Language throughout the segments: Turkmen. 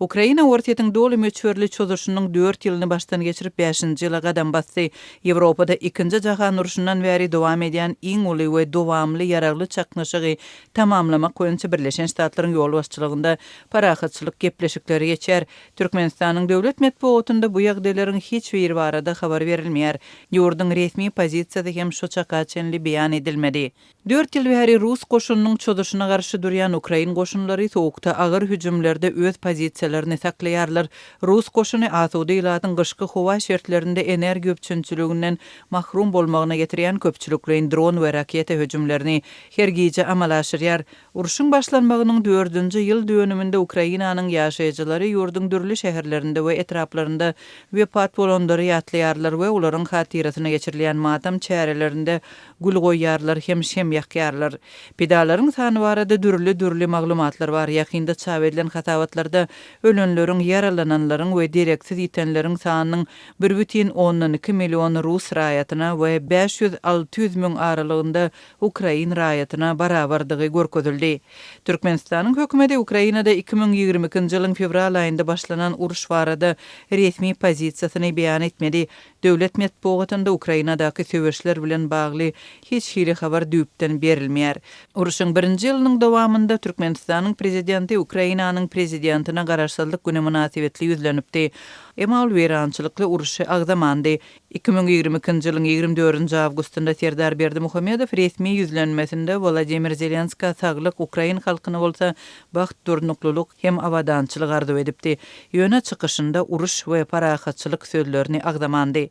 Ukraina ortaýatyň doly möçberli çözüşiniň 4 ýylyny başdan geçirip 5-nji ýyla gadam bassy. Ýewropada 2-nji jahan uruşundan bäri dowam edýän iň uly we dowamly ýaragly çaknaşygy tamamlamak boýunça Birleşen Ştatlaryň ýol başçylygynda parahatçylyk gepleşikleri geçer. Türkmenistanyň döwlet medeniýetinde bu ýagdaýlaryň hiç bir barada habar berilmeýär. Ýurduň resmi pozisiýasy hem şo çaka çenli beýan edilmedi. 4 ýyl bäri Rus goşunynyň çödüşine garşy durýan Ukrain goşunlary soğukda agyr hüjümlerde öz pozisiýalaryny saklaýarlar. Rus goşuny asuda ýylatyň gyşky howa şertlerinde energiýa üçünçüliginden mahrum bolmagyna getirýän köpçüliklerin dron we raketa hüjümlerini her gije amal aşyrýar. Uruşyň başlanmagynyň 4-nji ýyl dönüminde Ukrainanyň ýaşaýjylary ýurduň dürli şäherlerinde we etraplarynda wepat bolondary ýatlaýarlar we olaryň hatirasyna geçirilýän matam çärelerinde gül goýýarlar hem şem ýakýarlar. Pedalaryň sany barada dürli maglumatlar bar. Ýakynda çap edilen hatawatlarda ölenleriň, yaralananlaryň we direksiz ýitenleriň sanynyň 1,2 million Rus raýatyna we 500-600 miň aralygynda Ukrain raýatyna barabardygy görkezildi. Türkmenistanyň hökümeti Ukrainada 2022-nji ýylyň fevral aýynda başlanan uruş barada resmi pozisiýasyny beýan etmedi. Döwlet medeniýetinde Ukrainadaky söwüşler bilen bagly hiç hili habar düýpden berilmeýär. Uruşyň 1-nji ýylynyň dowamında Türkmenistanyň prezidenti Ukrainanyň prezidentina garaşsyzlyk güni münasibetli ýüzlenipdi. Emal werançylykly uruşy agzamandy. 2022-nji ýylyň 24-nji awgustynda Serdar Berdimuhammedow resmi ýüzlenmesinde Volodymyr Zelenskiy saglyk Ukrain halkyna bolsa baht durnuklylyk hem awadançylyk arzu edipdi. Ýöne çykyşynda uruş we parahatçylyk sözlerini agzamandy.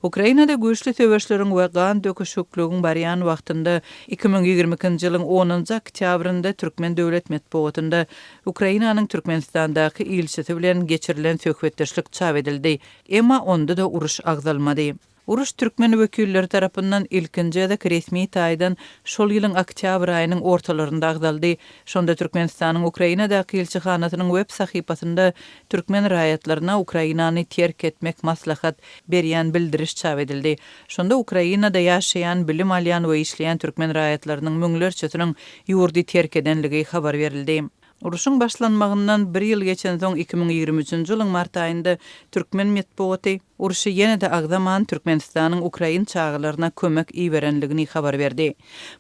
Ukrainada güýçli söwüşleriň we gan döküşüklügiň barýan wagtynda 2022-nji ýylyň 10-njy oktýabrynda Türkmen döwlet medeniýetinde Ukrainanyň Türkmenistandaky ilçesi bilen geçirilen söhbetdeşlik çap edildi. Emma onda da uruş agzalmady. Uruş Türkmen wekilleri tarapyndan ilkinji ýa-da resmi taýdan şol ýylyň oktýabr aýynyň ortalarynda agzaldy. Şonda Türkmenistanyň Ukrainadaky elçihanasynyň web sahypasynda türkmen raýatlaryna Ukrainany terk etmek maslahat berýän bildiriş çap edildi. Şonda Ukrainada ýaşaýan, bilim alýan we işleýän türkmen raýatlarynyň müňlerçesiniň ýurdy terk edenligi habar berildi. Uruşyň başlanmagyndan 1 ýyl geçen soň 2023-nji ýylyň mart aýynda Türkmen medeniýeti uruşy ýene-de agzaman Türkmenistanyň Ukrain çağlaryna kömek iýerenligini habar berdi.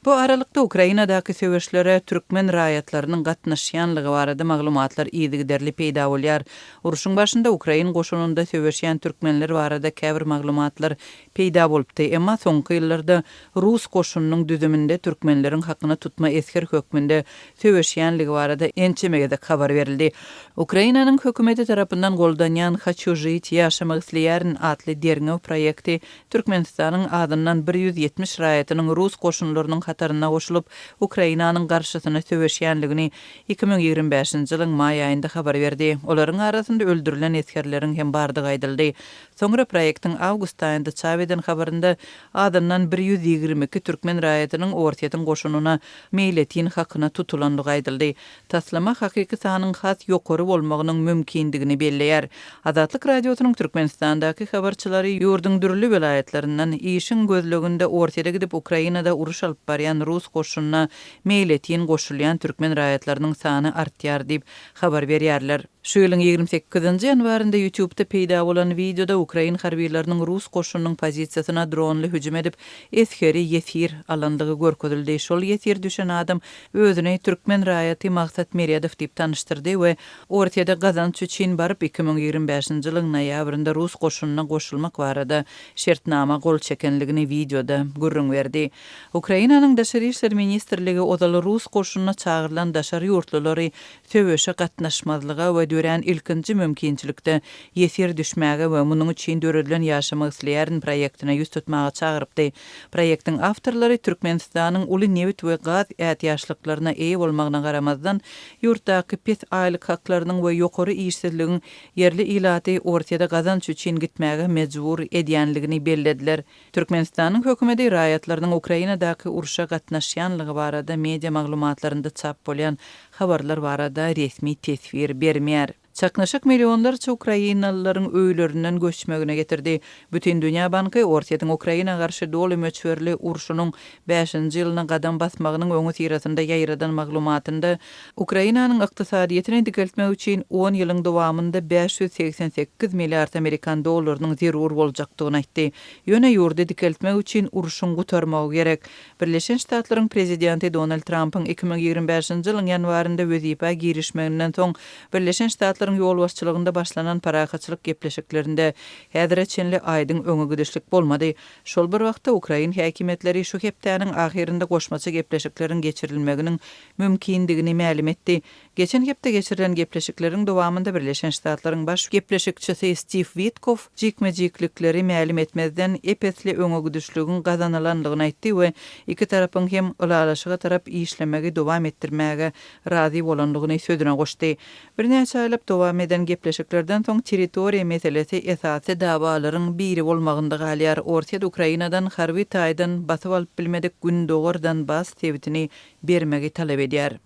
Bu aralykda Ukrainadaky söwüşlere türkmen raýatlarynyň gatnaşýanlygy barada maglumatlar ýygyderli peýda bolýar. Uruşyň başynda Ukrain goşununda söwüşýän türkmenler barada käbir maglumatlar peýda bolupdy, emma soňky ýyllarda Rus goşunynyň düzüminde türkmenleriň hakyny tutma esker hökmünde söwüşýänligi barada ençemegede habar berildi. Ukrainanyň hökümeti tarapyndan goldanýan "Хочу жить, ýaşamak isleýärin" adly derňew proýekti Türkmenistanyň adyndan 170 raýatynyň Rus goşunlarynyň hataryna goşulyp Ukrainanyň garşysyna söwüşýänligini 2025-nji ýylyň may aýynda habar berdi. Olaryň arasynda öldürilen eskerleriň hem bardygy aýdyldy. Soňra proýektiň awgust aýynda çap eden habarynda adyndan 122 türkmen raýatynyň ortaýatyň goşununa meýletin hakyna tutulandygy aýdyldy. Taslama hakyky sanyň has ýokary bolmagynyň mümkindigini belleýär. Azatlyk radiosynyň Türkmenistandaky habarçylary ýurduň dürli welaýatlarinden işin gözleginde ortaýa gidip Ukrainada uruş alyp barýan Rus goşunyna meýletin goşulýan türkmen raýatlarynyň sany artýar diýip habar berýärler. Şu ýylyň 28-nji ýanwarynda YouTube'da peýda bolan videoda Ukrain harbiýleriniň Rus goşunynyň pozisiýasyna dronly hüjüm edip eskeri ýesir alandygy görkezildi. Şol ýesir düşen adam özüni türkmen raýaty Maksat Merýadow diýip tanıştyrdy we ortaýada gazanç üçin baryp 2025-nji ýylyň noýabrynda Rus goşunyna goşulmak barada şertnama gol çekenligini videoda görüň berdi. Ukrainanyň daşary işler ministrligi odaly Rus goşunyna çağırılan daşary ýurtlulary söwüşe gatnaşmazlyga we dören ilkinji mümkinçilikde ýesir düşmäge we munyň üçin döredilen ýaşamak isleýärin proýektine ýüz tutmaga çağırypdy. Proýektiň awtorlary Türkmenistanyň uly newit we gaz ätýaşlyklaryna eýe bolmagyna garamazdan ýurtdaky pes aýlyk haklarynyň we ýokary işsizligiň yerli ilaty ortaýada gazanç üçin gitmäge mejbur edýänligini bellediler. Türkmenistanyň hökümeti raýatlarynyň Ukrainadaky uruşa gatnaşýanlygy barada media maglumatlarynda çap bolýan habarlar barada resmi tesbir bermeýär. Çaknaşık milyonlarca Ukraynalıların öýlerinden göçmegine getirdi. Bütün Dünya Banky ortadan Ukraina garşy doly möçberli urşunyň 5-nji ýylyna gadam basmagynyň öňü tirasynda ýaýradan maglumatynda Ukrainanyň ykdysadyýetyny dikeltmek üçin 10 ýylyň dowamında 588 milliard Amerikan dollarynyň zerur boljakdygyny aýtdy. Ýöne ýurdy dikeltmek üçin urşuň gutarmagy gerek. Birleşen Ştatlaryň prezidenti Donald Trump'yň 2025-nji ýylyň ýanwarynda wezipä girişmeginden soň Birleşen Ştatlaryň ýol başçylygynda başlanan paraxaçylyk gepleşiklerinde häzire çenli aýdyň öňe gidişlik bolmady. Şol bir wagtda Ukrain häkimetleri şu hepdäniň ahirinde goşmaça gepleşikleriň geçirilmeginiň mümkindigini ma'lum etdi. Geçen hepde geçirilen gepleşikleriň dowamında Birleşen Ştatlaryň baş gepleşikçisi Steve Witkoff jikmejiklikleri ma'lum etmezden epesli öňe gidişligiň gazanylandygyny aýtdy we iki tarapyň hem ulalaşyga tarap işlemegi dowam etdirmäge razy bolandygyny söýdüne goşdy. Bir näçe aýlap dowam eden gepleşiklerden soň territoriýa meselesi esasy dawalaryň biri bolmagynda galýar. Ortada Ukrainadan harby taýdan basyp alyp bilmedik gün dogurdan bas tebitini bermegi talap edýär.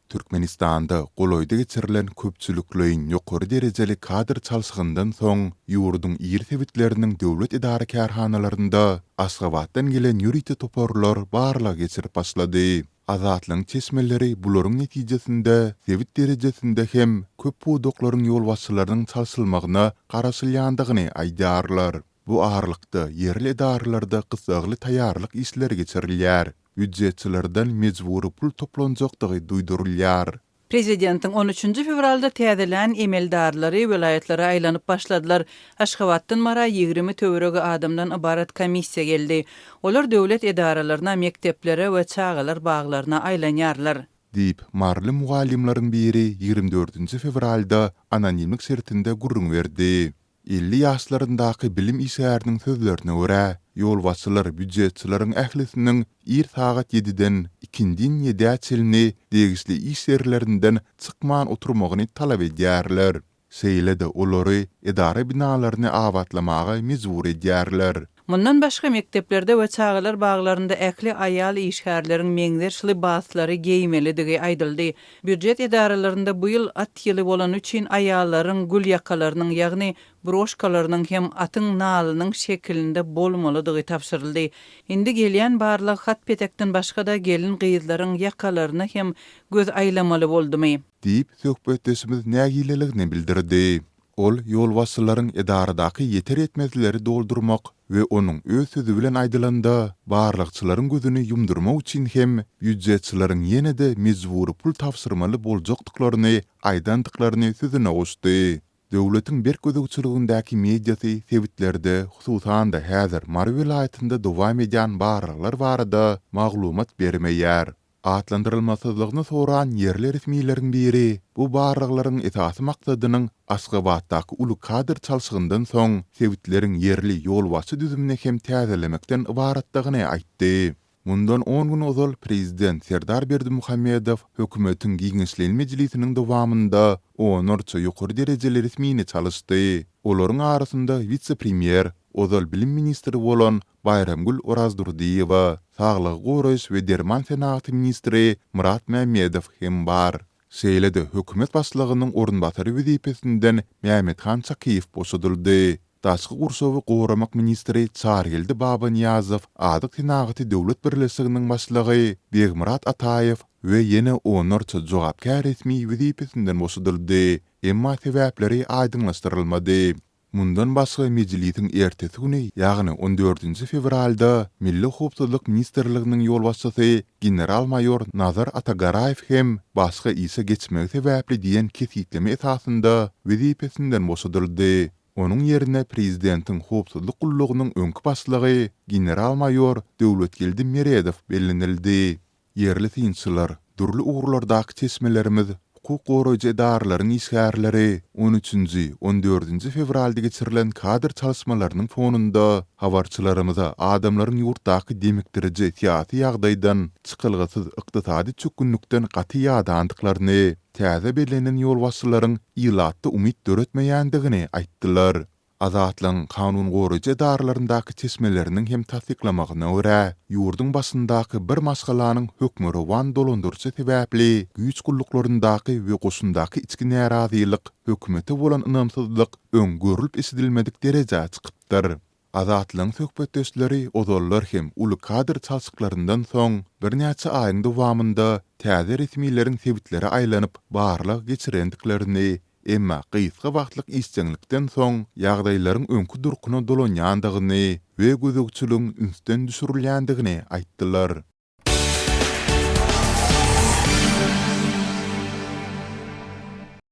Türkmenistanda goloýda geçirilen köpçüliklöýün ýokary derejeli kadr çalşygyndan soň ýurduň ýer tebitleriniň döwlet idara kärhanalarynda Aşgabatdan gelen ýüriti toporlar barla geçirip başlady. Azatlyň çeşmeleri bularyň netijesinde tebit derejesinde hem köp pudoklaryň ýol başçylarynyň çalşylmagyna garaşylýandygyny aýdarlar. Bu ağırlykda yerli idaralarda kısagly taýýarlyk işleri geçirilýär. Ücretçilerden mecburi pul toplanjakdygy duýdurulýar. Prezidentiň 13 fevralda täzelen emeldarlary welaýatlary aýlanyp başladylar. Aşgabatdan mara 20 töweregi adamdan ibarat komissiýa geldi. Olar döwlet edaralaryna, mekteplere we çağalar baglaryna aýlanýarlar. Diýip marly mugallimlaryň biri 24 fevralda anonimlik sertinde gurrun berdi. 50 ýaşlaryndaky bilim işgäriniň sözlerine görä, ýol başçylar büdjetçilaryň ählisiniň ir sagat 7-den 2-din 7-ä çelini degisli iş ýerlerinden çykman oturmagyny talap edýärler. Seýlede olary edara binalaryny awatlamaga mejbur edýärler. Mundan başga mekteplerde we çağalar baglarynda ähli aýal işgärleriň meňderçli baslary geýmelidigi aýdyldy. Büdjet edaralarynda bu ýyl at ýyly bolan üçin aýallaryň gül ýakalarynyň ýagny broşkalarynyň hem atyň nalynyň şekilinde bolmalydygy tapşyryldy. Indi gelýän barlyk hat petekden başga da gelin gyzlaryň ýakalaryny hem göz aýlamaly boldymy? Diýip söhbetdeşimiz nägileligini bildirdi. Ol ýol başçylaryň edaradaky ýeter etmezleri doldurmak we onuň öz sözü bilen aýdylanda barlykçylaryň gözüni ýumdurmak üçin hem büdjetçilaryň ýene-de mejburi pul tapşyrmaly boljakdyklaryny aýdandyklaryny sözüne goşdy. Döwletiň bir gözegçiligindäki mediasy sebitlerde hususan da häzir Mary welaýatynda dowam edýän barlylar barada maglumat bermeýär. Atlandyrylmasyzlygyny soran yerli resmiýetleriň biri bu barlyklaryň esasy maksadynyň Aşgabatdaky uly kadr çalşygyndan soň sebitleriň yerli ýol başçy düzümine hem täzelemekden ibaratdygyny aýtdy. Mundan 10 gün ozal prezident Serdar Berdimuhammedow hökümetiň giňişlen mejlisiniň dowamında onurça ýokary derejeli resmini çalyşdy. Olaryň arasynda vice-premier, ozal bilim ministri bolan Bayramgül Orazdurdiýewa, Saglyk goraýyş we derman senaty ministri Murat Mämmedow hem bar. Seýlede hökümet başlygynyň orunbasary wezipesinden Mehmethan Çakiýew boşadyldy. Daşky gurşawy goramak ministri Çargeldi Babanyazov, adyk senaty döwlet birleşiginiň başlygy Begmurat Ataýew we ýene onurça jogapkär resmi wezipesinden boşadyldy. Emma sebäpleri aýdynlaşdyrylmady. Mundan başga mejlisiň ertesi güni, ýagny 14 fevralda Milli Howpsuzlyk Ministrliginiň ýol başçysy general-mayor Nazar Atagarayew hem başga ise geçmegi sebäpli diýen kesitleme esasynda wezipesinden boşadyldy. Onuň ýerine prezidentiň howpsuzlyk gullugynyň öňki başlygy general-mayor Döwletgeldi Meredow bellenildi. Yerli synçylar, durly ugurlardaky çeşmelerimiz hukuk goraýjy edaralaryň işgärleri 13-nji 14-nji fevralda geçirilen kadr çalşmalarynyň fonunda habarçylarymyza adamlaryň ýurtdaky demikdiriji siýasy ýagdaýdan çykylgysyz ykdysady çökünlükden gaty ýadandyklaryny, täze belenen ýol başçylaryň ýylatda umyt döretmeýändigini aýtdylar. Azatlyň kanun goruja darlaryndaky tesmeleriniň hem tasdiklamagyna görä, ýurdun basyndaky bir maşgalanyň hökmü rowan dolandyrjy sebäpli güýç gulluklaryndaky we goşundaky içki närazylyk, hökümete bolan ynamsyzlyk öňgörülip isidilmedik derejä çykypdyr. Azatlyň söhbetdeşleri ozallar hem uly kadr çalşyklaryndan soň bir näçe aýyň dowamında täze resmiýlerin sebitleri aýlanyp barlyk geçirendiklerini, emma gysga wagtlyk isçiňlikden soň ýagdaýlaryň öňkü durkuny dolanýandygyny we gözegçiligiň ünsden düşürilýändigini aýtdylar.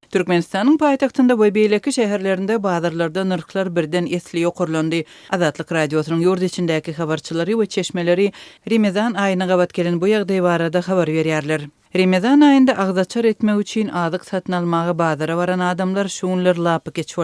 Türkmenistanyň paýtagtynda we beýleki şäherlerinde bazarlarda nyrklar birden esli ýokurlandy. Azatlyk radiosynyň ýurt içindäki habarçylary we çeşmeleri Remezan aýyna gabat gelen bu ýagdaý barada habar berýärler. Remezan aýynda agzaçar etmek üçin azyk satyn almagy bazara baran adamlar şuňlar lapy geçip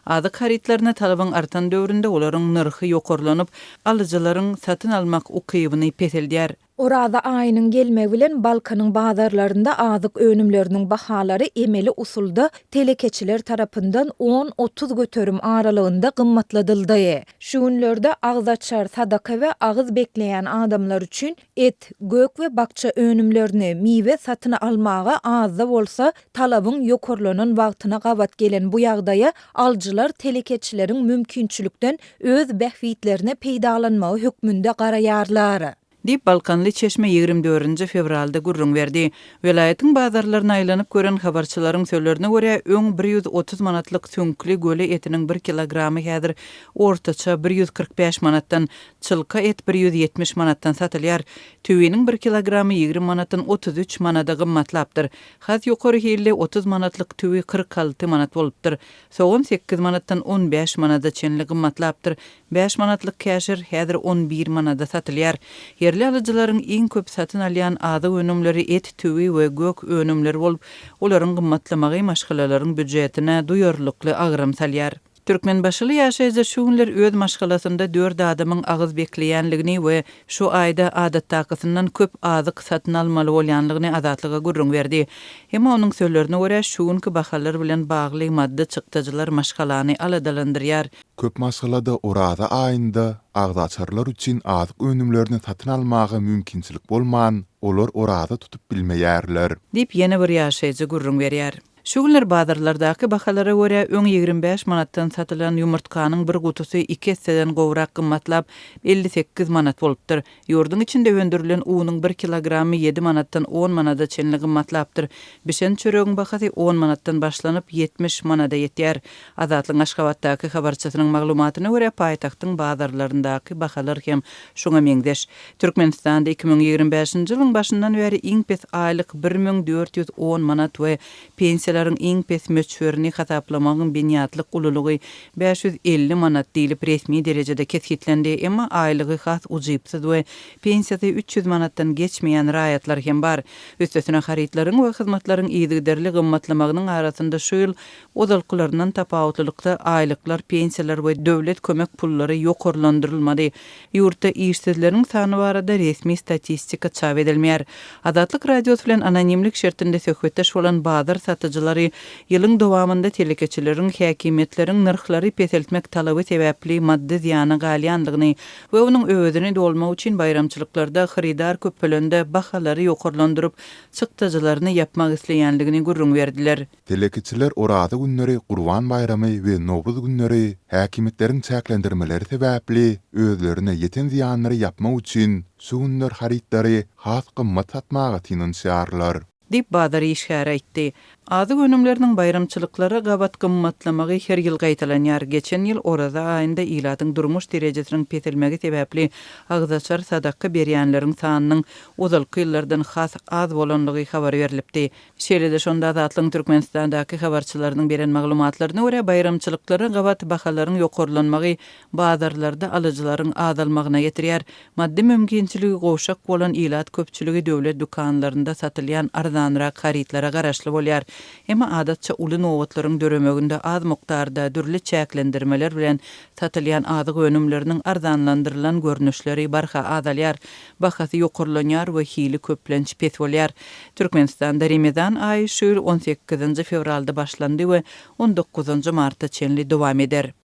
azyk haritlaryna talabyň artan döwründe olaryň nyrky ýokurlanyp, alyjylaryň satyn almak ukybyny peseldýär. Orada aýynyň gelmegi bilen Balkanyň bazarlarynda azyk önümleriniň bahalary emeli usulda telekeçiler tarapyndan 10-30 götürüm aralygynda gymmatladyldy. Şu günlerde agzaçar sadaka we agyz bekleýän adamlar üçin et, gök we bakça önümlerini miwe satyn almagy azda bolsa talabyň ýokurlanan wagtyna gabat gelen bu ýagdaýa aljylar telekeçileriň mümkinçilikden öz bähwitlerine peýdalanmagy hökmünde garaýarlar. Dip Balkanly çeşme 24 fevralda gurrun berdi. Welaýatyň bazarlaryna aýlanyp gören habarçylaryň sözlerine görä, öň 130 manatlyk söňkli göle etiniň 1 kilogramy häzir ortaça 145 manatdan, çylka et 170 manatdan satylýar. Tüweniň 1 kilogramy 20 manatdan 33 manada gymmatlapdyr. Hat ýokary hille 30 manatlyk tüwi 46 manat bolupdyr. Soňun 8 manatdan 15 manada çenli gymmatlapdyr. 5 manatlyk käşir häzir 11 manada satylýar. Yerli alyjylaryň iň köp satyn alýan azy önümleri et, tüwi we gök önümleri bolup, olaryň gymmatlamagy maşgalalaryň büdjetine duýarlykly agram salýar. Türkmen başyly ýaşaýjy şu günler öz maşgalasynda 4 adamyň agyz bekleýänligini we şu aýda adatdakysyndan köp azyk satyn almaly bolýanlygyny Azatlyga gurrun berdi. Hem onuň sözlerine görä şu günkü bahalar bilen bagly madda çykdyjylar maşgalany aladalandyrýar. Köp maşgalada orada aýynda agzaçarlar üçin azyk önümlerini satyn almagy mümkinçilik bolman, olar orada tutup bilmeýärler. Dip ýene bir ýaşaýjy gurrun berýär. Şu günler bazarlardaky bahalara görä öň 25 manatdan satylan ýumurtkanyň bir gutusy 2 hisseden gowrak gymmatlap 58 manat bolupdyr. Ýurdun içinde öndürilen uwunyň 1 kilogramy 7 manatdan 10 manada çenli gymmatlapdyr. Bişen çöregiň bahasy 10 manatdan başlanyp 70 manada ýetýär. Azatlyň Aşgabatdaky habarçysynyň maglumatyna görä paýtagtyň bazarlaryndaky bahalar hem şoňa meňdeş. Türkmenistanda 2025-nji ýylyň başyndan beri iň pes aýlyk 1410 manat we pensiýalaryň iň pes möçberini hasaplamagyň biniatlyk ululugy 550 manat diýilip resmi derejede kesgitlendi, emma aýlygy has ujypsyz we pensiýasy 300 manatdan geçmeýän raýatlar hem bar. Üstesine haritlaryň we hyzmatlaryň ýygyderli gymmatlamagynyň arasynda şu ýyl ozalkylaryndan tapawutlykda aýlyklar, pensiýalar we döwlet kömek pullary ýokurlandyrylmady. Ýurtda işsizleriň sany barada resmi statistika çap edilmeýär. Azatlyk radiosu bilen anonimlik şertinde söhbetdeş bolan bazar satyjylary ýylyň dowamında telekeçileriň häkimetleriň nyrklary peseltmek talaby sebäpli maddi ziýany galýandygyny we onuň öwedini dolmak üçin bayramçylyklarda xaridar köpelende bahalary ýokurlandyryp çykdyjylaryny yapmak isleýänligini gurrun berdiler. Telekeçiler orada günleri Gurban bayramy we Nowruz günleri häkimetleriň çäklendirmeleri sebäpli özlerine ýeten ziýanlary yapmak üçin şu günler haritdary has gymmat satmagy tynanýarlar. Dip bazar işgara etdi. Azyk önümleriniň bayramçylyklary gabat gymmatlamagy her ýyl gaýtalanýar. Geçen ýyl orada aýynda ilatyň durmuş derejesiniň peselmegi sebäpli agzaçar sadaka berýänleriň sanynyň uzalky ýyllardan has az bolanlygy habar berilipdi. Şeýle-de şonda Azatlyň Türkmenistandaky habarçylarynyň beren maglumatlaryna görä bayramçylyklary gabat bahalaryň ýokurlanmagy bazarlarda alyjylaryň azalmagyna getirýär. Maddi mümkinçiligi gowşak bolan ilat köpçüligi döwlet dukanlarynda satylýan arzanrak haritlara garaşly bolýar. Emma adatça uly nowatlaryň döremeginde az mukdarda dürli çäklendirmeler bilen satylýan azyk önümleriniň arzanlandyrylan görnüşleri barha azalýar, bahasy ýokurlanýar we hili köplenç pes bolýar. Türkmenistanda Remezan aýy şu 18 fevralda başlandy we 19 martda çenli dowam eder.